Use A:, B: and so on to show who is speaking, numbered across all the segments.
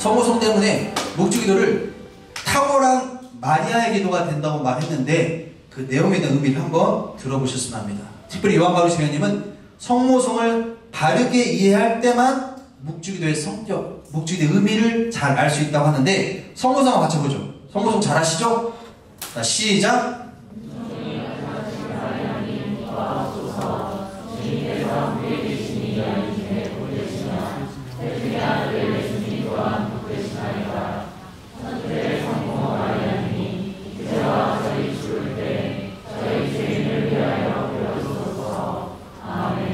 A: 성모성 때문에 묵주기도를 탁월한 마리아의 기도가 된다고 말했는데 그 내용에 대한 의미를 한번 들어보셨으면 합니다. 특별히 요한바울 시간님은 성모성을 바르게 이해할 때만 묵주기도의 성격, 묵주기도의 의미를 잘 알 수 있다고 하는데 성모성 한번 같이 보죠. 성모성 잘 아시죠? 자, 시작!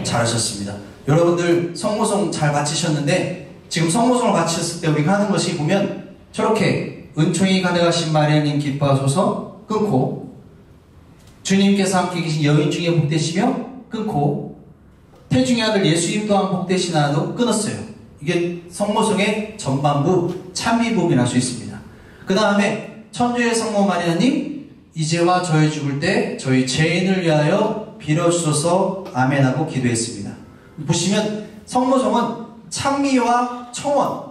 A: 잘하셨습니다. 여러분들 성모성 잘 마치셨는데 지금 성모성을 마치셨을 때 우리가 하는 것이 보면 저렇게 은총이 가득하신 마리아님 기뻐하소서 끊고 주님께서 함께 계신 여인 중에 복되시며 끊고 태중의 아들 예수님 또한 복되시나도 끊었어요. 이게 성모성의 전반부 찬미부분이라 할 수 있습니다. 그 다음에 천주의 성모 마리아님 이제와 저희 죽을 때 저희 죄인을 위하여 빌어주소서 아멘하고 기도했습니다. 보시면 성모성은 찬미와 청원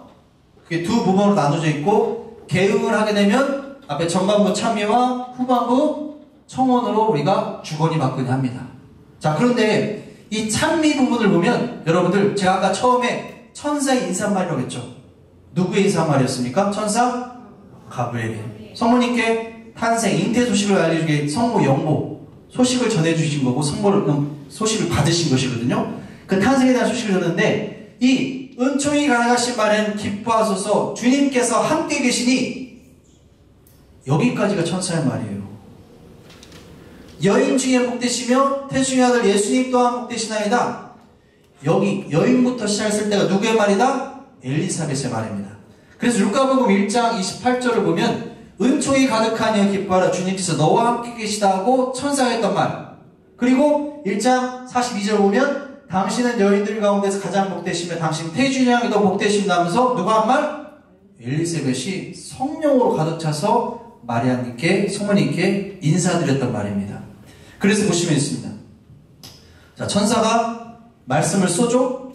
A: 그게 두 부분으로 나눠져 있고 개응을 하게 되면 앞에 전반부 찬미와 후반부 청원으로 우리가 주거니 받거니 합니다. 자, 그런데 이 찬미 부분을 보면 여러분들 제가 아까 처음에 천사의 인사말이라고 했죠. 누구의 인사말이었습니까? 천사 가브리엘. 성모님께 탄생, 잉태 소식을 알려주기 성모 영모 소식을 전해주신 거고 소식을 받으신 것이거든요. 그 탄생에 대한 소식을 전했는데 이 은총이 가능하신 말은 기뻐하소서 주님께서 함께 계시니 여기까지가 천사의 말이에요. 여인 중에 복되시며 태중의 아들 예수님 또한 복되시나이다. 여기 여인부터 시작했을 때가 누구의 말이다? 엘리사벳의 말입니다. 그래서 루카복음 1장 28절을 보면 은총이 가득하니 기뻐하라 주님께서 너와 함께 계시다 하고 천사가 했던 말. 그리고 1장 42절 보면 당신은 여인들 가운데서 가장 복되시며 당신 태중양이도 복되신다 하면서 누가 한 말? 엘리사벳이 성령으로 가득 차서 마리아님께 성모님께 인사드렸단 말입니다. 그래서 보시면 있습니다. 자, 천사가 말씀을 쏘죠.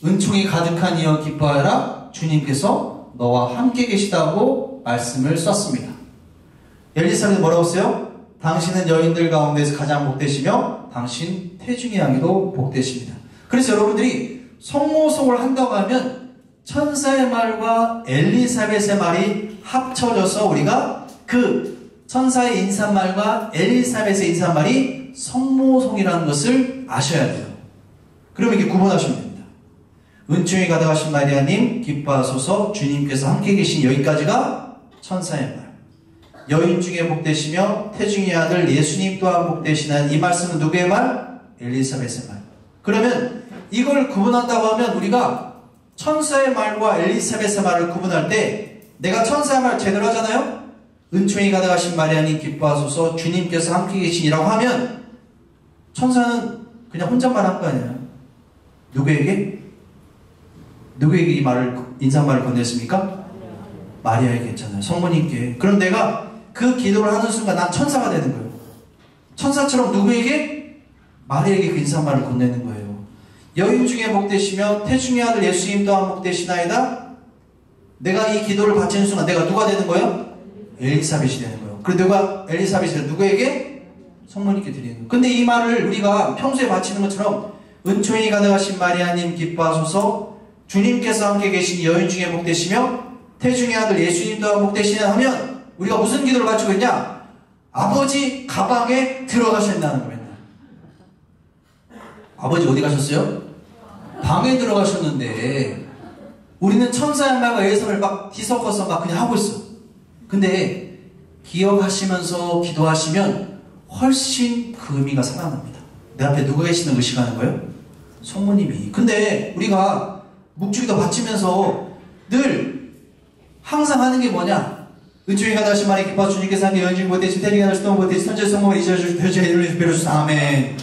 A: 은총이 가득한 이여 기뻐하라 주님께서 너와 함께 계시다고 말씀을 썼습니다. 엘리사벳이 뭐라고 써요? 당신은 여인들 가운데서 가장 복되시며 당신 태중의 양이도 복되십니다. 그래서 여러분들이 성모성을 한다고 하면 천사의 말과 엘리사벳의 말이 합쳐져서 우리가 그 천사의 인사말과 엘리사벳의 인사말이 성모성이라는 것을 아셔야 돼요. 그러면 이렇게 구분하시면 됩니다. 은총이 가득하신 마리아님 기뻐하소서 주님께서 함께 계신 여기까지가 천사의 말. 여인 중에 복되시며 태중의 아들 예수님 또한 복되시는 이 말씀은 누구의 말? 엘리사벳의 말. 그러면 이걸 구분한다고 하면 우리가 천사의 말과 엘리사벳의 말을 구분할 때 내가 천사의 말 제대로 하잖아요? 은총이 가득하신 마리아님 기뻐하소서 주님께서 함께 계시니라고 하면 천사는 그냥 혼잣말 한 거 아니에요. 누구에게? 누구에게 이 말을 인사말을 건넸습니까? 마리아에게 했잖아요. 성모님께. 그럼 내가 그 기도를 하는 순간 난 천사가 되는 거예요. 천사처럼 누구에게? 마리아에게 그 인사말을 건네는 거예요. 여인 중에 복되시며 태중의 아들 예수님 또한 복되시나이다. 내가 이 기도를 바치는 순간 내가 누가 되는 거예요? 엘리사벳이 되는 거예요. 그리고 누가 엘리사벳이 누구에게? 성모님께 드리는 거예요. 근데 이 말을 우리가 평소에 바치는 것처럼 은총이 가득하신 마리아님 기뻐하소서 주님께서 함께 계신 여인 중에 복되시며 태중의 아들 예수님 또한 복되시냐 하면 우리가 무슨 기도를 바치고 있냐? 아버지 가방에 들어가신다는 겁니다. 아버지 어디 가셨어요? 방에 들어가셨는데 우리는 천사의 말과 예수를 막 뒤섞어서 막 그냥 하고 있어. 근데 기억하시면서 기도하시면 훨씬 그 의미가 살아납니다. 내 앞에 누가 계시는 의식하는 거예요? 성모님이. 근데 우리가 묵주기도 바치면서 늘 항상 하는 게 뭐냐? 은총이 가득하신 마리아 기뻐 주님께서 함께 여인 중에 복되신 태중의 아들 수동 복되신 천주의 성모를 잊어주시고 별주의 이름을 빌어주소서 아멘.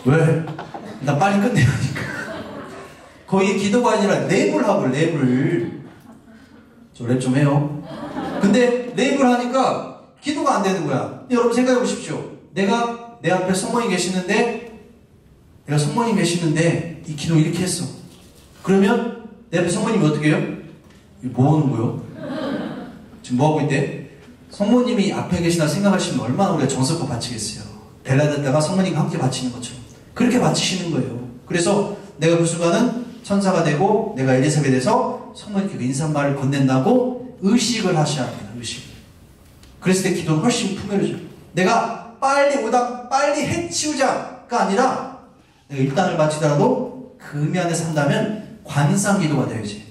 A: 왜? 나 빨리 끝내야 하니까. 거의 기도가 아니라 랩을 하고 랩을. 저 랩 좀 해요. 근데 랩을 하니까 기도가 안 되는 거야. 여러분 생각해 보십시오. 내가 내 앞에 성모님 계시는데 이 기도 이렇게 했어. 그러면 내 앞에 성모님이 어떻게 해요? 뭐 하는 거요? 지금 뭐 하고 있대? 성모님이 앞에 계시나 생각하시면 얼마나 우리가 정성껏 바치겠어요. 벨라데다가 성모님과 함께 바치는 것처럼 그렇게 바치시는 거예요. 그래서 내가 그 순간은 천사가 되고 내가 엘리사벳에서 성모님께 인사말을 건넨다고 의식을 하셔야 합니다. 의식. 그랬을 때 기도는 훨씬 풍요로워져요. 내가 빨리 해치우자가 아니라 내가 일단을 바치더라도 그 의미 안에 산다면 관상 기도가 되어야지.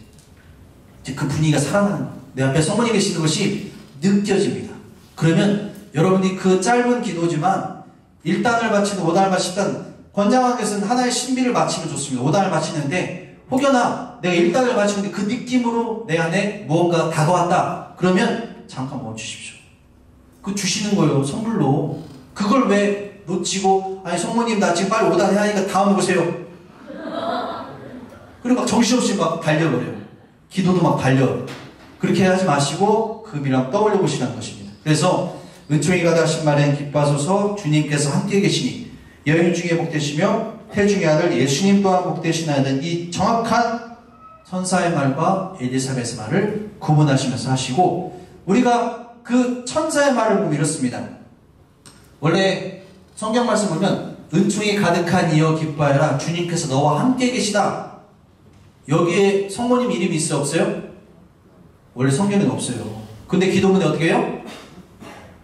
A: 이제 그 분위기가 살아나는 거예요. 내 앞에 성모님 계시는 것이 느껴집니다. 그러면 여러분이 그 짧은 기도지만 1단을 바치든 5단을 바치든 권장하는 것은 하나의 신비를 바치면 좋습니다. 5단을 바치는데 혹여나 내가 1단을 바치는데 그 느낌으로 내 안에 무언가 다가왔다. 그러면 잠깐 멈추십시오. 그 주시는 거예요. 선물로. 그걸 왜 놓치고 아니 성모님 나 지금 빨리 5단 해야 하니까 다음 오세요. 그리고 막 정신없이 막 달려버려요. 기도도 막 달려. 그렇게 하지 마시고 그 미랑 떠올려 보시라는 것입니다. 그래서 은총이 가득하신 말엔 기뻐하소서 주님께서 함께 계시니 여인 중에 복되시며 태중의 아들 예수님 또한 복되시나이다. 이 정확한 천사의 말과 엘리사벳의 말을 구분하시면서 하시고 우리가 그 천사의 말을 보면 이렇습니다. 원래 성경 말씀 보면 은총이 가득한 이여 기뻐하여라 주님께서 너와 함께 계시다. 여기에 성모님 이름이 있어요? 없어요? 원래 성경에는 없어요. 근데 기도문에 어떻게 해요?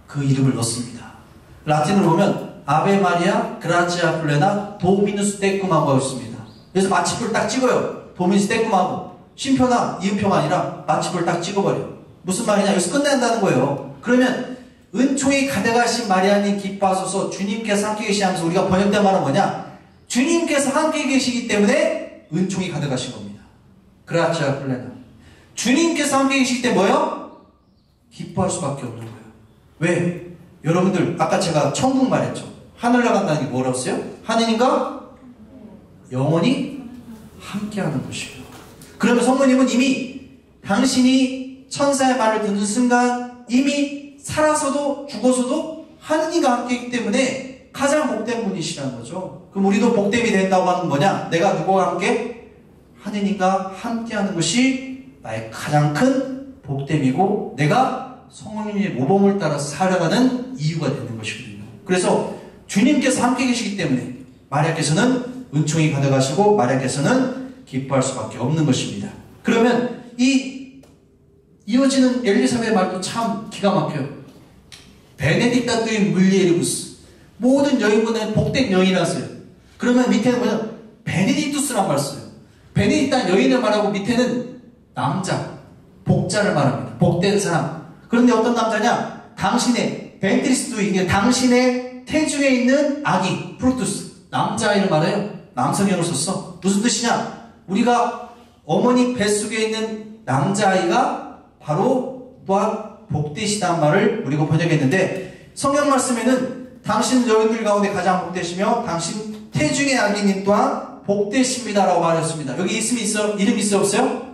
A: 그 이름을 넣습니다. 라틴어로 보면 아베 마리아 그라치아 플레나 도미누스 테쿰하고 하고 있습니다. 그래서 마침표를 딱 찍어요. 도미누스 테쿰하고 쉼표나 이음표가 아니라 마침표를 딱 찍어버려요. 무슨 말이냐? 여기서 끝낸다는 거예요. 그러면 은총이 가득하신 마리아님 기뻐하소서 주님께서 함께 계시면서 우리가 번역된 말은 뭐냐? 주님께서 함께 계시기 때문에 은총이 가득하신 겁니다. 그라치아 플레나 주님께서 함께 계시기 때문에 뭐예요? 기뻐할 수밖에 없는 거예요. 왜? 여러분들 아까 제가 천국 말했죠. 하늘 나간다는 게 뭐라고 했어요? 하느님과 영원히 함께하는 것이에요. 그러면 성모님은 이미 당신이 천사의 말을 듣는 순간 이미 살아서도 죽어서도 하느님과 함께이기 때문에 가장 복된 분이시라는 거죠. 그럼 우리도 복됨이 된다고 하는 건 뭐냐? 내가 누구와 함께? 하느님과 함께하는 것이 나의 가장 큰 복됨이고 내가 성령님의 모범을 따라서 살아가는 이유가 되는 것이거든요. 그래서 주님께서 함께 계시기 때문에 마리아께서는 은총이 가득하시고 마리아께서는 기뻐할 수밖에 없는 것입니다. 그러면 이 이어지는 엘리사벳의 말도 참 기가 막혀요. 베네딕타 뚜인 물리에리부스 모든 여인분은 복된 여인이라서요. 그러면 밑에는 뭐냐? 베네딕투스란 말 써요. 베네딕타 여인을 말하고 밑에는 남자, 복자를 말합니다. 복된 사람. 그런데 어떤 남자냐? 당신의 벤트리스도 이게 당신의 태중에 있는 아기 프루투스 남자아이를 말해요. 남성형으로 썼어. 무슨 뜻이냐? 우리가 어머니 뱃속에 있는 남자아이가 바로 또한 복되시다는 말을 우리가 번역했는데 성경 말씀에는 당신 여인들 가운데 가장 복되시며 당신 태중의 아기님 또한 복되십니다라고 말했습니다. 여기 이름이 있어 없어요?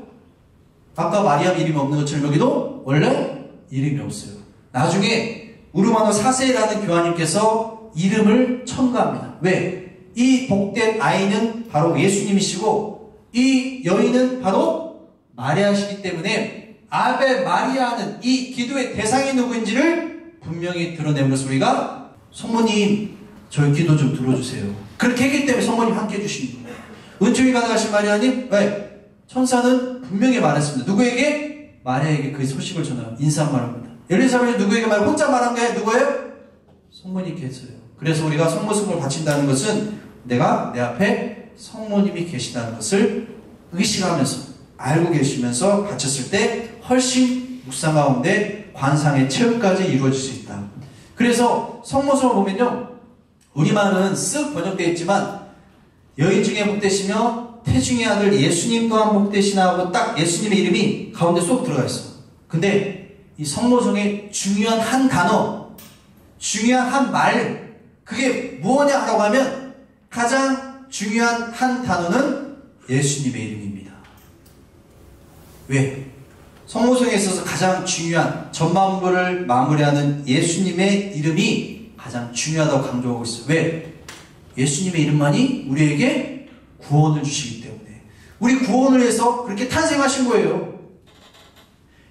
A: 아까 마리아 이름이 없는 것처럼 여기도 원래 이름이 없어요. 나중에 우르마노 4세라는 교황님께서 이름을 첨가합니다. 왜? 이 복된 아이는 바로 예수님이시고 이 여인은 바로 마리아시기 때문에 아베 마리아는 이 기도의 대상이 누구인지를 분명히 드러내면서 우리가 성모님 저희 기도 좀 들어주세요. 그렇게 했기 때문에 성모님 함께 해주시는 거예요. 은총이 가득하신 마리아님 왜? 천사는 분명히 말했습니다. 누구에게? 마리아에게 그 소식을 전하여 인사 말합니다. 엘리사벳이 누구에게 말 혼자 말한 게 누구예요? 성모님께서요. 그래서 우리가 성모승을 바친다는 것은 내가 내 앞에 성모님이 계시다는 것을 의식하면서 알고 계시면서 바쳤을 때 훨씬 묵상 가운데 관상의 체험까지 이루어질 수 있다. 그래서 성모성을 보면요. 우리말은 쓱 번역되어 있지만 여인 중에 복되시며 태중의 아들 예수님 또한 복되시나 하고 딱 예수님의 이름이 가운데 쏙 들어가 있어. 근데 이 성모성의 중요한 한 단어, 중요한 한 말, 그게 무엇냐 라고 하면 가장 중요한 한 단어는 예수님의 이름입니다. 왜? 성모성에 있어서 가장 중요한 전반부를 마무리하는 예수님의 이름이 가장 중요하다고 강조하고 있어요. 왜? 예수님의 이름만이 우리에게 구원을 주시기 때문에 우리 구원을 위해서 그렇게 탄생하신 거예요.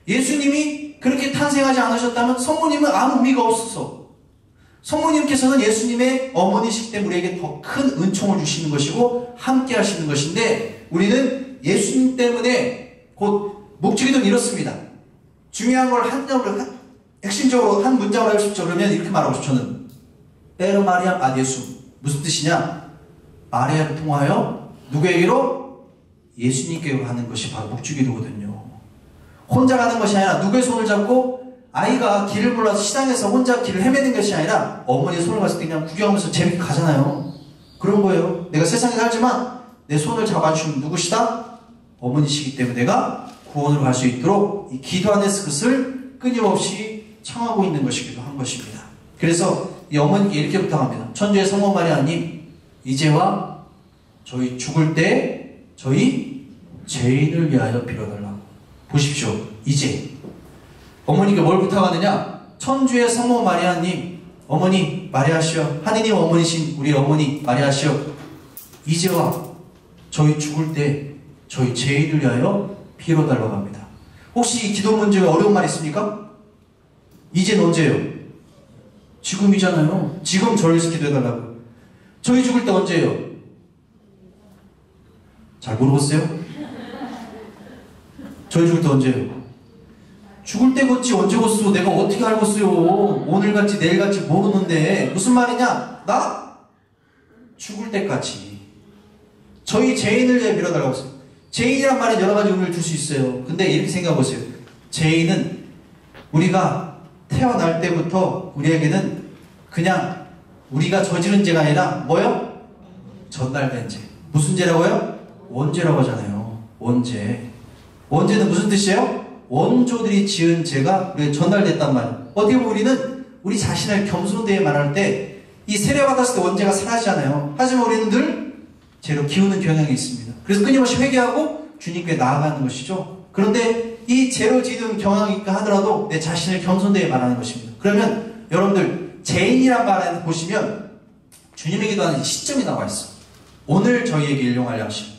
A: 예수님이 그렇게 탄생하지 않으셨다면 성모님은 아무 의미가 없었어. 성모님께서는 예수님의 어머니시기 때문에 우리에게 더 큰 은총을 주시는 것이고 함께 하시는 것인데, 우리는 예수님 때문에 곧 목적이든 이렇습니다. 중요한 걸 핵심적으로 한 문장으로 하고 싶죠. 그러면 이렇게 말하고 싶죠. 저는 에르 마리아 아 예수. 무슨 뜻이냐? 마리아를 통하여 누구에게로? 예수님께로 가는 것이 바로 목적이거든요. 혼자 가는 것이 아니라 누구의 손을 잡고, 아이가 길을 몰라서 시장에서 혼자 길을 헤매는 것이 아니라 어머니의 손을 갔을 때 그냥 구경하면서 재밌게 가잖아요. 그런 거예요. 내가 세상에 살지만 내 손을 잡아주신 누구시다? 어머니시기 때문에 내가 구원으로 갈 수 있도록 이 기도하는 것을 끊임없이 청하고 있는 것이기도 한 것입니다. 그래서 이 어머니께 이렇게 부탁합니다. 천주의 성모 마리아님, 이제와 저희 죽을 때 저희 죄인을 위하여 빌어달라고. 보십시오. 이제 어머니께 뭘 부탁하느냐? 천주의 성모 마리아님, 어머니 마리아시여, 하느님 어머니신 우리 어머니 마리아시여, 이제와 저희 죽을 때 저희 죄인을 위하여 빌어달라고 합니다. 혹시 이 기도 문제가 어려운 말 있습니까? 이제는 언제예요? 지금이잖아요. 지금 저를 위해서 기도해달라고. 저희 죽을 때 언제예요? 잘 모르겠어요? 저희 죽을 때 언제예요? 죽을 때 걷지 언제 걷어? 내가 어떻게 알겠어요? 오늘 같지 내일 같지 모르는데 무슨 말이냐? 나 죽을 때까지 저희 죄인을 위해 빌어달라고 했어요. 죄인이란 말은 여러 가지 의미를 줄 수 있어요. 근데 이렇게 생각해 보세요. 죄인은 우리가 태어날 때부터 우리에게는 그냥 우리가 저지른 죄가 아니라 뭐요? 전달된 죄. 무슨 죄라고요? 원죄라고 하잖아요. 원죄. 원죄는 무슨 뜻이에요? 원조들이 지은 죄가 우리에게 전달됐단 말이에요. 어떻게 보면 우리는 우리 자신을 겸손되게 말할 때 이 세례받았을 때 원죄가 사라지잖아요. 하지만 우리는 늘 죄로 기우는 경향이 있습니다. 그래서 끊임없이 회개하고 주님께 나아가는 것이죠. 그런데 이 죄로 지은 경향이 있다 하더라도 내 자신을 겸손되게 말하는 것입니다. 그러면 여러분들 죄인이란 말을 보시면 주님의 기도하는 시점이 나와 있어요. 오늘 저희에게 일용할 양식.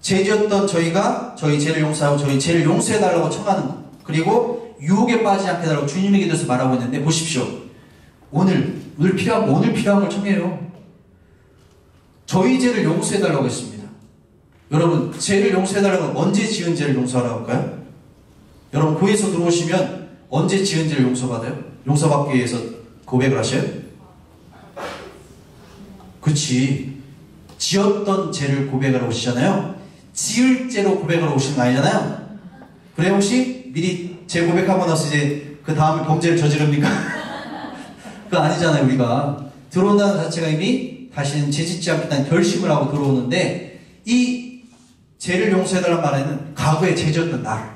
A: 죄지었던 저희가 저희 죄를 용서하고 저희 죄를 용서해달라고 청하는 것, 그리고 유혹에 빠지지 않게 해달라고 주님에게 대해서 말하고 있는데, 보십시오. 오늘 필요한 걸 청해요. 저희 죄를 용서해달라고 했습니다. 여러분, 죄를 용서해달라고 언제 지은 죄를 용서하라고 할까요? 여러분, 교회에서 들어오시면 언제 지은 죄를 용서받아요? 용서받기 위해서 고백을 하셔요? 그렇지. 지었던 죄를 고백하러 오시잖아요. 지을 죄로 고백하러 오시는 거 아니잖아요. 그래, 혹시 미리 죄 고백하고 나서 이제 그 다음에 범죄를 저지릅니까? 그거 아니잖아요. 우리가 들어온다는 자체가 이미 다시는 죄짓지 않겠다는 결심을 하고 들어오는데, 이 죄를 용서해달라는 말에는 과거에 죄졌던 나를,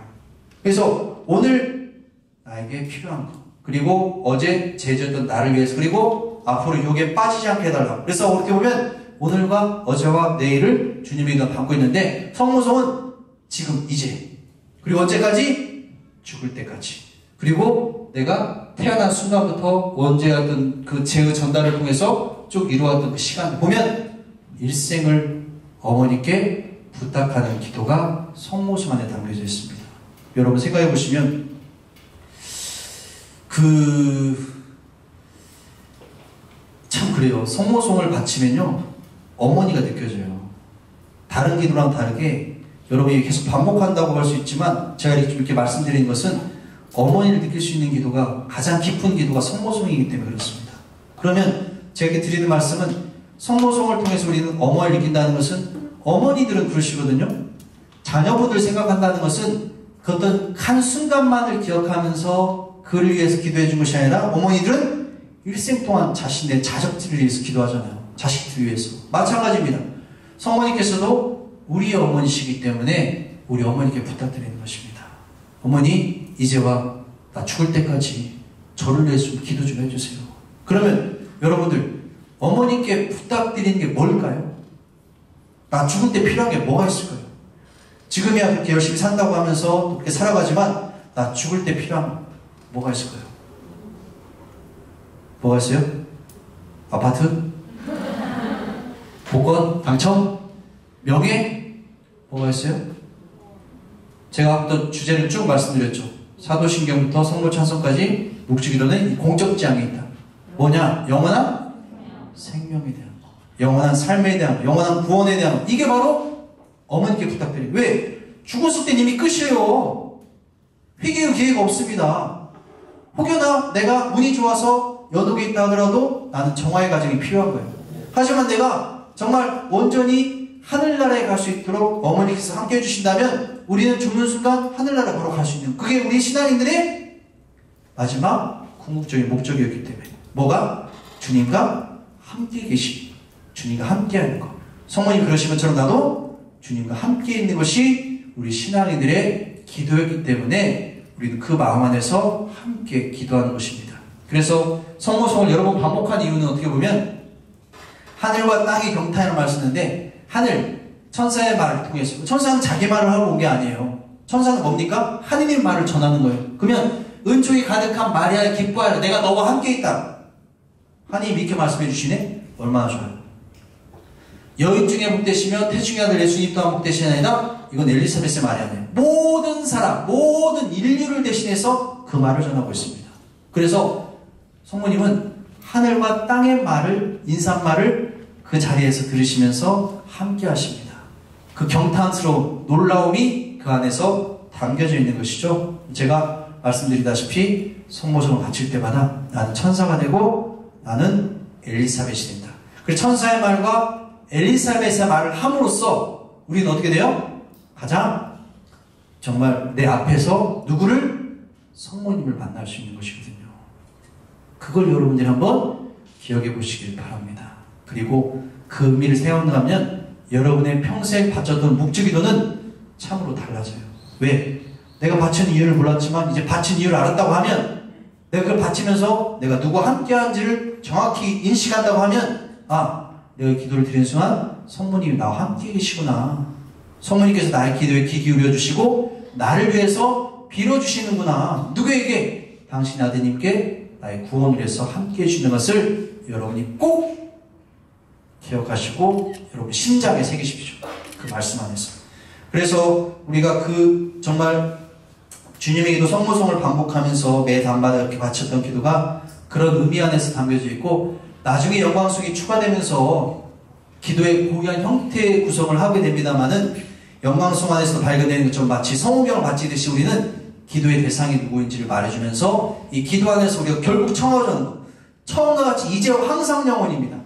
A: 그래서 오늘 나에게 필요한 것, 그리고 어제 죄졌던 나를 위해서, 그리고 앞으로 유혹에 빠지지 않게 해달라고. 그래서 어떻게 보면 오늘과 어제와 내일을 주님에게 받고 있는데, 성모성은 지금 이제, 그리고 언제까지? 죽을 때까지. 그리고 내가 태어난 순간부터 원죄였던 그 죄의 전달을 통해서 쭉 이루어왔던 그 시간 보면 일생을 어머니께 부탁하는 기도가 성모성 안에 담겨져 있습니다. 여러분 생각해 보시면 참 그래요. 성모성을 바치면요 어머니가 느껴져요. 다른 기도랑 다르게 여러분이 계속 반복한다고 할 수 있지만, 제가 이렇게 말씀드리는 것은 어머니를 느낄 수 있는 기도가, 가장 깊은 기도가 성모성이기 때문에 그렇습니다. 그러면 제가 이렇게 드리는 말씀은, 성모성을 통해서 우리는 어머니를 느낀다는 것은, 어머니들은 그러시거든요. 자녀분들 생각한다는 것은 그 어떤 한순간만을 기억하면서 그를 위해서 기도해 준 것이 아니라, 어머니들은 일생 동안 자신의 자식들을 위해서 기도하잖아요. 자식들 위해서. 마찬가지입니다. 성모님께서도 우리의 어머니시기 때문에 우리 어머니께 부탁드리는 것입니다. 어머니, 이제와 나 죽을 때까지 저를 위해서 기도 좀 해주세요. 그러면 여러분들, 어머니께 부탁드리는 게 뭘까요? 나 죽을 때 필요한 게 뭐가 있을까요? 지금이야 그렇게 열심히 산다고 하면서 그렇게 살아가지만, 나 죽을 때 필요한 뭐가 있을까요? 뭐가 있어요? 아파트? 복권? 당첨? 명예? 뭐가 있어요? 제가 또 주제를 쭉 말씀드렸죠. 사도신경부터 성모찬송까지 묵주기도는 공적지향에 있다. 뭐냐? 영원한 생명에 대한 거, 영원한 삶에 대한 거, 영원한 구원에 대한 거. 이게 바로 어머니께 부탁드려요. 왜? 죽었을 땐 이미 끝이에요. 회개의 기회가 없습니다. 혹여나 내가 운이 좋아서 연옥에 있다 하더라도 나는 정화의 과정이 필요한 거예요. 하지만 내가 정말 온전히 하늘나라에 갈 수 있도록 어머니께서 함께 해주신다면 우리는 죽는 순간 하늘나라 바로 갈 수 있는, 그게 우리 신앙인들의 마지막 궁극적인 목적이었기 때문에. 뭐가? 주님과 함께 계시, 주님과 함께 하는 것. 성모님 그러신 것처럼 나도 주님과 함께 있는 것이 우리 신앙인들의 기도였기 때문에 우리는 그 마음 안에서 함께 기도하는 것입니다. 그래서 성모성을 여러 번 반복한 이유는 어떻게 보면 하늘과 땅의 경탄이라는 말을 쓰는데, 하늘, 천사의 말을 통해서, 천사는 자기 말을 하고 온 게 아니에요. 천사는 뭡니까? 하느님 말을 전하는 거예요. 그러면 은총이 가득한 마리아를 기뻐하라, 내가 너와 함께 있다. 하나님 이렇게 말씀해 주시네? 얼마나 좋아요. 여인 중에 복되시며 태중의 아들 예수님 또한 복되시나이다. 이건 엘리사벳의 말이 아니에요. 모든 사람, 모든 인류를 대신해서 그 말을 전하고 있습니다. 그래서 성모님은 하늘과 땅의 말을, 인사말을 그 자리에서 들으시면서 함께 하십니다. 그 경탄스러운 놀라움이 그 안에서 담겨져 있는 것이죠. 제가 말씀드리다시피 성모성을 바칠 때마다 나는 천사가 되고 나는 엘리사벳이 된다. 그래서 천사의 말과 엘리사벳의 말을 함으로써 우리는 어떻게 돼요? 가장 정말 내 앞에서 누구를? 성모님을 만날 수 있는 것이거든요. 그걸 여러분들이 한번 기억해 보시길 바랍니다. 그리고 그 의미를 생각하면 여러분의 평생 바쳤던 묵주기도는 참으로 달라져요. 왜? 내가 바치는 이유를 몰랐지만 이제 바친 이유를 알았다고 하면, 내가 그걸 바치면서 내가 누구와 함께한지를 정확히 인식한다고 하면, 아, 내가 기도를 드리는 순간 성모님이 나와 함께 계시구나. 성모님께서 나의 기도에 귀 기울여 주시고 나를 위해서 빌어주시는구나. 누구에게? 당신 아드님께 나의 구원을 위해서 함께 해주시는 것을 여러분이 꼭 기억하시고 여러분 심장에 새기십시오. 그 말씀 안에서. 그래서 우리가 그 정말 주님의 기도 성모성을 반복하면서 매 단마다 이렇게 바쳤던 기도가 그런 의미 안에서 담겨져 있고, 나중에 영광성이 추가되면서 기도의 고유한 형태의 구성을 하게 됩니다만은, 영광성 안에서 발견되는 것처럼 마치 성호경을 바치듯이 우리는 기도의 대상이 누구인지를 말해주면서 이 기도 안에서 우리가 결국 청하자는 것, 처음과 같이 이제와 항상 영원입니다.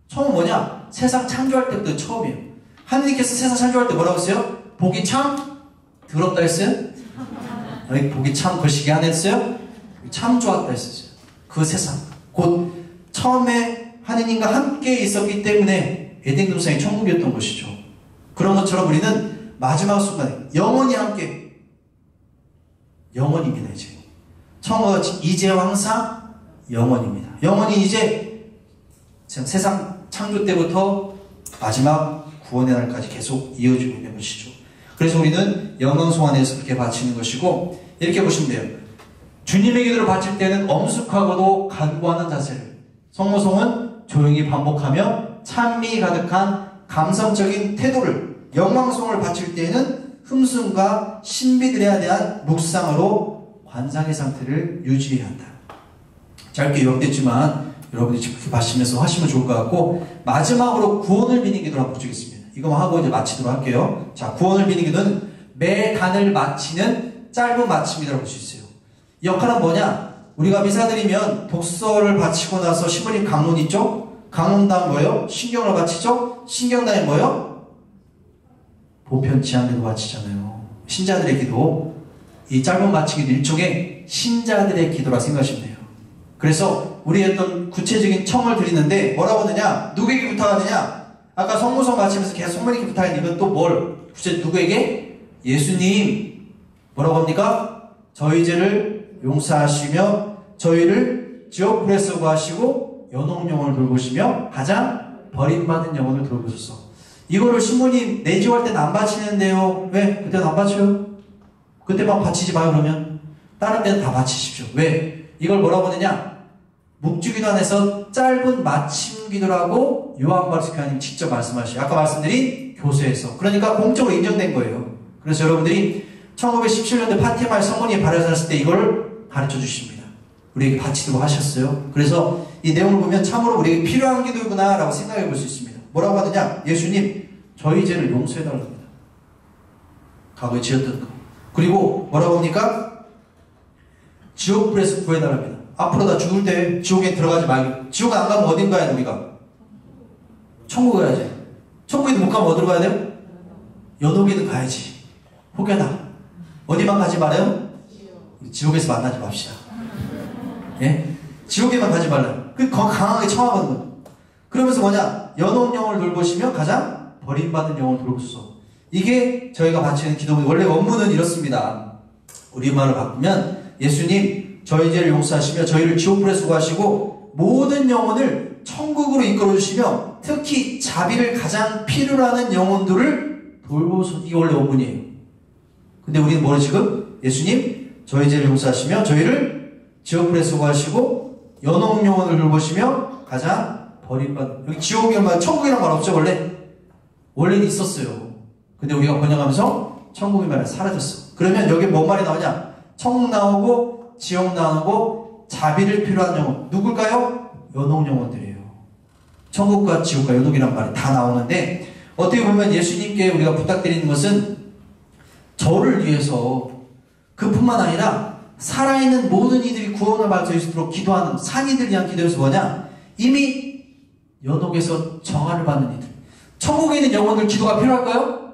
A: 처음은 뭐냐? 세상 창조할 때부터 처음이에요. 하느님께서 세상 창조할 때 뭐라고 했어요? 보기 참 더럽다 했어요? 아니, 보기 참 거시기 안 했어요? 참 좋았다 했었어요. 그 세상, 곧 처음에 하느님과 함께 있었기 때문에 에덴 동산이 천국이었던 것이죠. 그런 것처럼 우리는 마지막 순간에 영원히 함께, 영원입니다. 이제 처음과 같이 이제와 항상 영원입니다. 영원히 이제 세상 창조 때부터 마지막 구원의 날까지 계속 이어지고 있는 것이죠. 그래서 우리는 영광성 안에서 그렇게 바치는 것이고, 이렇게 보시면 돼요. 주님의 기도를 바칠 때는 엄숙하고도 간구하는 자세를, 성모성은 조용히 반복하며 찬미 가득한 감성적인 태도를, 영광성을 바칠 때에는 흠숭과 신비들에 대한 묵상으로 관상의 상태를 유지해야 한다. 짧게 요약됐지만 여러분이 그렇게 바치면서 하시면 좋을 것 같고, 마지막으로 구원을 비는 기도를 한번 보시겠습니다. 이거만 하고 이제 마치도록 할게요. 자, 구원을 비는 기도는 매 단을 마치는 짧은 마침이라고 볼 수 있어요. 이 역할은 뭐냐? 우리가 미사 드리면 독서를 바치고 나서 신부님 강론 있죠? 강론 다음 뭐예요? 신경을 바치죠? 신경 다음에 뭐예요? 보편 지향기도 바치잖아요. 신자들의 기도. 이 짧은 마치기도 일종의 신자들의 기도라 생각하시면 돼요. 그래서 우리의 어떤 구체적인 청을 드리는데 뭐라고 하느냐? 누구에게 부탁하느냐? 아까 성모성 바치면서 계속 성모님께 부탁했는데 이건 또 뭘? 구체 누구에게? 예수님. 뭐라고 합니까? 저희 죄를 용서하시며 저희를 지옥불에 수고하시고 연옥영혼을 돌보시며 가장 버림받은 영혼을 돌보소서. 이거를 신부님 내지할 때는 안 바치는데요. 왜? 그때는 안 바쳐요? 그때만 바치지 마요. 그러면 다른 데는 다 바치십시오. 왜? 이걸 뭐라고 하느냐? 묵주기도 안에서 짧은 마침 기도라고 요한 바리스 교사님 직접 말씀하시죠. 아까 말씀드린 교세에서. 그러니까 공적으로 인정된 거예요. 그래서 여러분들이 1917년도 파티마의 성모님이 발효하셨을 때 이걸 가르쳐 주십니다. 우리에게 바치도록 하셨어요. 그래서 이 내용을 보면 참으로 우리에게 필요한 기도구나 라고 생각해 볼 수 있습니다. 뭐라고 하느냐? 예수님, 저희 죄를 용서해 달랍니다. 과거에 지었던 거. 그리고 뭐라고 합니까? 지옥불에서 구해달랍니다. 앞으로 다 죽을 때 지옥에 들어가지 말고. 지옥 안 가면 어딘 가야 돼, 우리가? 천국 가야지. 천국에도 못 가면 어디로 가야 돼요? 연옥에도 가야지. 혹여나 어디만 가지 말아요? 지옥에서 만나지 맙시다. 예? 지옥에만 가지 말라요. 그 강하게 청하거든 거예요. 그러면서 뭐냐? 연옥영을 돌보시며 가장 버림받은 영을 돌보소서. 이게 저희가 바치는 기도입니다. 원래 원문은 이렇습니다. 우리말로 바꾸면 예수님, 저희 죄를 용서하시며 저희를 지옥불에 수고하시고 모든 영혼을 천국으로 이끌어주시며 특히 자비를 가장 필요로 하는 영혼들을 돌보소서. 이게 원래 원문이에요. 근데 우리는 뭐를 지금? 예수님, 저희 죄를 용서하시며 저희를 지옥불에 수고하시고 연옥 영혼을 돌보시며 가장 버림받은. 여기 지옥이란 말, 천국이란 말 없죠 원래? 원래는 있었어요. 근데 우리가 번역하면서 천국의 말이 사라졌어. 그러면 여기 뭔 말이 나오냐? 천국 나오고 지옥 나오고 자비를 필요한 영혼. 누굴까요? 연옥 영혼들이에요. 천국과 지옥과 연옥이란 말이 다 나오는데 어떻게 보면 예수님께 우리가 부탁드리는 것은 저를 위해서 그뿐만 아니라 살아있는 모든 이들이 구원을 받을 수 있도록 기도하는 산이들 위한 기도에서 뭐냐? 이미 연옥에서 정화를 받는 이들. 천국에 있는 영혼들 기도가 필요할까요?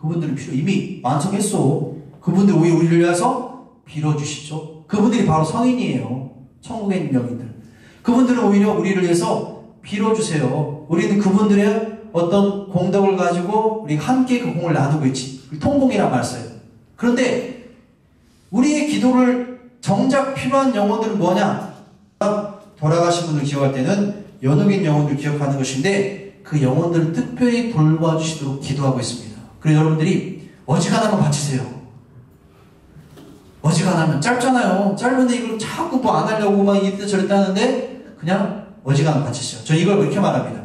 A: 그분들은 이미 완성했어. 그분들 우리를 위해서 빌어주시죠. 그분들이 바로 성인이에요. 천국에 있는 영인들. 그분들은 오히려 우리를 위해서 빌어주세요. 우리는 그분들의 어떤 공덕을 가지고 우리 함께 그 공을 나누고 있지. 통공이란 말 써요. 그런데 우리의 기도를 정작 필요한 영혼들은 뭐냐? 돌아가신 분을 기억할 때는 연옥인 영혼들 기억하는 것인데 그 영혼들을 특별히 돌봐주시도록 기도하고 있습니다. 그래서 여러분들이 어지간하면 바치세요. 어지간하면 짧잖아요. 짧은데 이걸 자꾸 뭐 안 하려고 막 이때 저랬다 하는데 그냥 어지간하면 바치세요. 저 이걸 그렇게 말합니다.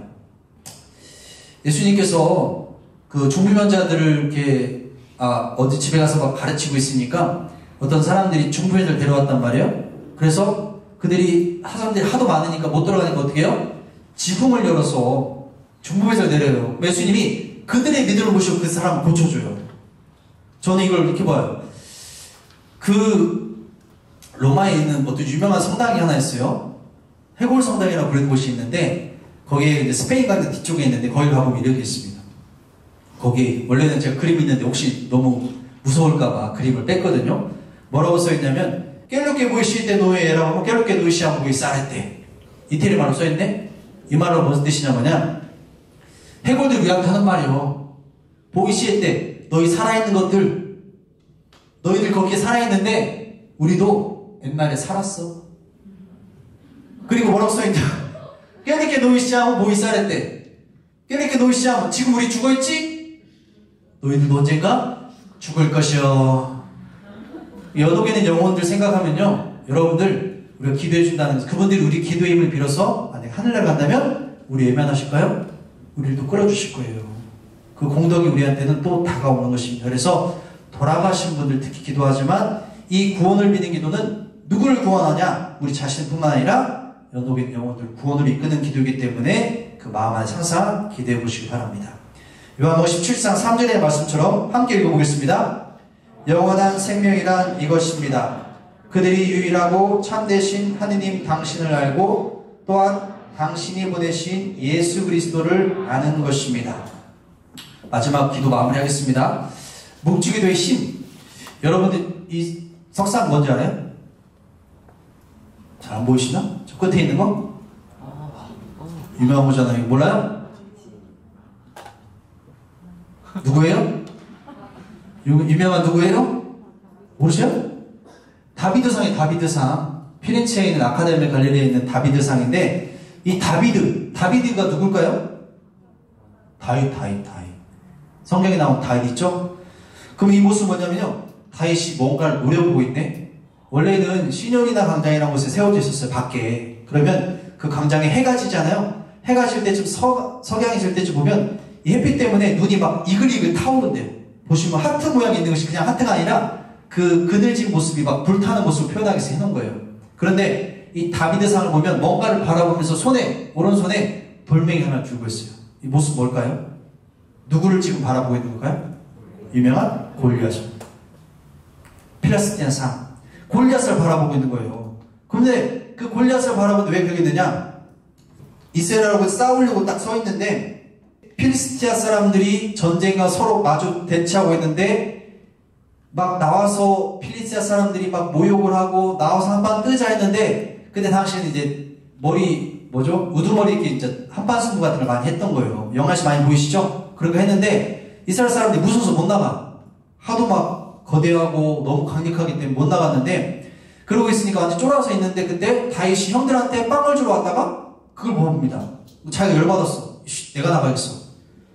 A: 예수님께서 그 중부면자들을 이렇게 어디 집에 가서 막 가르치고 있으니까 어떤 사람들이 중부면자를 데려왔단 말이에요. 그래서 그들이 사람들이 하도 많으니까 못 들어가니까 어떻게 해요? 지붕을 열어서 중부면자를 내려요. 예수님이 그들의 믿음을 보시고 그 사람을 고쳐줘요. 저는 이걸 이렇게 봐요. 그 로마에 있는 어떤 유명한 성당이 하나 있어요. 해골 성당이라고 부르는 곳이 있는데 거기에 이제 스페인 가는 뒤쪽에 있는데 거기 가보면 이렇게 있습니다. 거기 원래는 제가 그림이 있는데 혹시 너무 무서울까봐 그림을 뺐거든요. 뭐라고 써있냐면 깰롭게 보이실 때 노예라고 하면 깰롭게 노이시한 보이 싸랬대. 이태리 말로 써있네. 이 말로 무슨 뜻이냐 뭐냐? 해골들 우리한테 하는 말이요. 보이시에 때 너희 살아있는 것들 너희들 거기에 살아있는데 우리도 옛날에 살았어. 그리고 뭐라고 써있냐? 깰롭게 노이시하고 보이 싸랬대. 깰롭게 노이시하고 지금 우리 죽어있지? 너희들도 언젠가 죽을 것이요. 연옥에 있는 영혼들 생각하면요, 여러분들 우리가 기도해준다는 그분들이 우리 기도의 힘을 빌어서 만약 하늘나라 간다면 우리 외면하실까요? 우리를 또 끌어주실 거예요. 그 공덕이 우리한테는 또 다가오는 것입니다. 그래서 돌아가신 분들 특히 기도하지만 이 구원을 믿는 기도는 누구를 구원하냐? 우리 자신뿐만 아니라 연옥에 있는 영혼들 구원을 이끄는 기도이기 때문에 그 마음 안에 항상 기대해 보시기 바랍니다. 요한복음 17장 3절의 말씀처럼 함께 읽어보겠습니다. 영원한 생명이란 이것입니다. 그들이 유일하고 참되신 하느님 당신을 알고 또한 당신이 보내신 예수 그리스도를 아는 것입니다. 마지막 기도 마무리하겠습니다. 묵주기도의 힘. 여러분들 이 석상 뭔지 알아요? 잘 안 보이시나? 저 끝에 있는 거? 유명한 거잖아요. 몰라요? 누구예요? 유명한 누구예요? 모르세요? 다비드상이 다비드상. 피렌체에 있는 아카데미 갈릴리에 있는 다비드상인데 이 다비드가 누굴까요? 다윗. 성경에 나온 다윗 있죠? 그럼 이 모습은 뭐냐면요, 다윗이 뭔가를 노려보고 있네. 원래는 시뇰이나 광장이라는 곳에 세워져 있었어요. 밖에. 그러면 그 광장에 해가 지잖아요. 해가 질 때쯤 석양이 질 때쯤 보면 이 햇빛 때문에 눈이 막 이글이글 타오른대요. 보시면 하트 모양이 있는 것이 그냥 하트가 아니라 그 그늘진 모습이 막 불타는 모습을 표현하기 위해서 해놓은 거예요. 그런데 이 다비드상을 보면 뭔가를 바라보면서 오른손에 돌멩이 하나 들고 있어요. 이 모습 뭘까요? 누구를 지금 바라보고 있는 걸까요? 유명한 골리앗입니다. 필리스티아 상. 골리앗을 바라보고 있는 거예요. 그런데 그 골리앗을 바라보는데 왜 그러게 되냐? 이스라엘하고 싸우려고 딱 서 있는데 필리스티아 사람들이 전쟁과 서로 마주 대치하고 있는데 막 나와서 필리스티아 사람들이 막 모욕을 하고 나와서 한판 뜨자 했는데 근데 당시에는 이제 우두머리 이렇게 이제 한판 승부 같은 걸 많이 했던 거예요. 영화시 많이 보이시죠? 그런 거 했는데 이스라엘 사람들이 무서워서 못 나가. 하도 막 거대하고 너무 강력하기 때문에 못 나갔는데 그러고 있으니까 완전 쫄아서 있는데 그때 다윗이 형들한테 빵을 주러 왔다가 그걸 봅니다. 자기가 열받았어. 내가 나가겠어.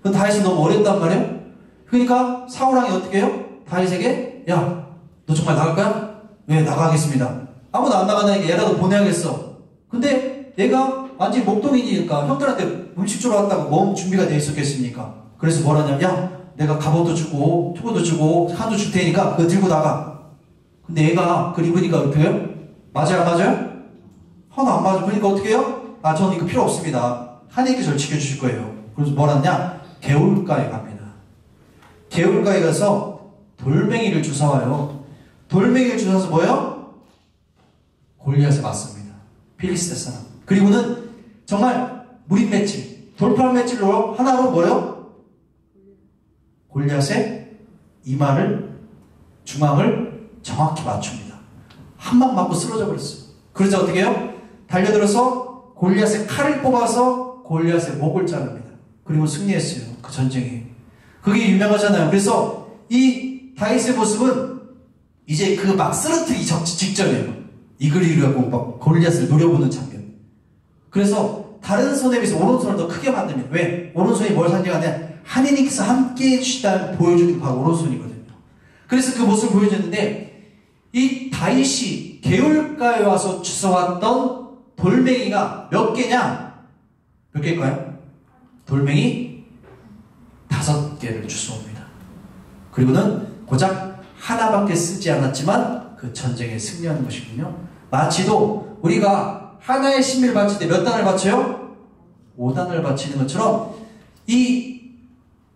A: 근데 다윗은 너무 어렸단 말이에요. 그러니까 사울왕이 어떻게 해요? 다윗에게 야, 너 정말 나갈 거야? 네, 나가겠습니다. 아무도 안 나가다니까 얘라도 보내야겠어. 근데 얘가 완전히 목동이니까 형들한테 음식 주러 왔다고 몸 준비가 돼 있었겠습니까? 그래서 뭐라냐? 야, 내가 갑옷도 주고 투구도 주고 한도 줄 테니까 그거 들고 나가. 근데 얘가 그걸 입으니까 어떻게 해요? 맞아요? 안 맞아요? 하나 안 맞아. 그러니까 어떻게 해요? 아, 저는 이거 필요 없습니다. 하나님께서 저를 지켜주실 거예요. 그래서 뭐라냐? 개울가에 갑니다. 개울가에 가서 돌멩이를 주워와요. 돌멩이를 주워서 뭐예요? 골리앗에 맞습니다. 필리스테 사람. 그리고는 정말 무림 맷질, 돌팔 맷질로 하나로 뭐예요? 골리앗의 이마를, 중앙을 정확히 맞춥니다. 한 방 맞고 쓰러져 버렸어요. 그러자 어떻게 해요? 달려들어서 골리앗의 칼을 뽑아서 골리앗의 목을 자릅니다. 그리고 승리했어요. 그 전쟁에. 그게 유명하잖아요. 그래서 이 다윗의 모습은 이제 그 막 쓰러뜨리기 직전이에요. 이글이글하고 막 골리앗을 노려보는 장면. 그래서 다른 손에 비해서 오른손을 더 크게 만듭니다. 왜? 오른손이 뭘 상징하냐? 하느님께서 함께 해주시다는 보여주는 게 바로 오른손이거든요. 그래서 그 모습을 보여줬는데 이 다윗이 개울가에 와서 주워왔던 돌멩이가 몇 개냐? 몇 개일까요? 돌멩이 5개를 주워옵니다. 그리고는 고작 하나밖에 쓰지 않았지만 그 전쟁에 승리하는 것이군요. 마치도 우리가 하나의 신비를 바칠 때 몇 단을 바쳐요? 5단을 바치는 것처럼 이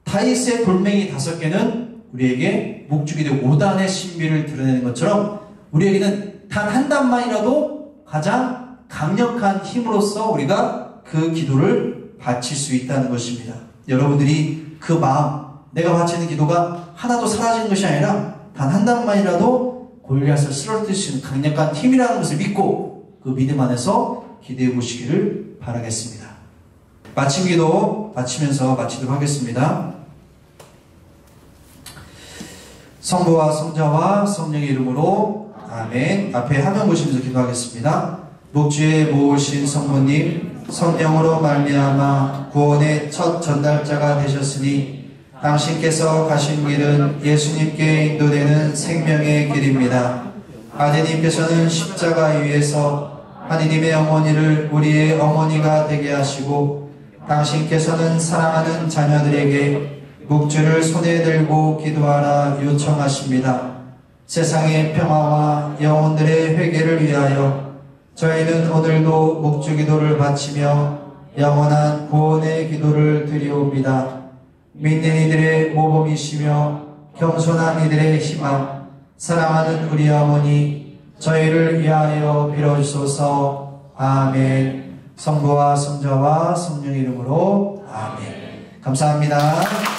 A: 다윗의 돌멩이 5개는 우리에게 목축이 되고 5단의 신비를 드러내는 것처럼 우리에게는 단 한 단만이라도 가장 강력한 힘으로써 우리가 그 기도를 바칠 수 있다는 것입니다. 여러분들이 그 마음, 내가 바치는 기도가 하나도 사라지는 것이 아니라 단 한 단만이라도 골리앗을 쓰러뜨릴 수 있는 강력한 힘이라는 것을 믿고 그 믿음 안에서 기도해 보시기를 바라겠습니다. 마침 기도 마치면서 마치도록 하겠습니다. 성부와 성자와 성령의 이름으로 아멘. 앞에 화면 보시면서 기도하겠습니다. 목주에 모으신 성부님, 성령으로 말미암아 구원의 첫 전달자가 되셨으니 당신께서 가신 길은 예수님께 인도되는 생명의 길입니다. 아드님께서는 십자가 위에서 하느님의 어머니를 우리의 어머니가 되게 하시고 당신께서는 사랑하는 자녀들에게 묵주를 손에 들고 기도하라 요청하십니다. 세상의 평화와 영혼들의 회개를 위하여 저희는 오늘도 묵주 기도를 바치며 영원한 구원의 기도를 드리옵니다. 믿는 이들의 모범이시며 겸손한 이들의 희망, 사랑하는 우리 어머니 저희를 위하여 빌어주소서. 아멘. 성부와 성자와 성령의 이름으로 아멘. 감사합니다.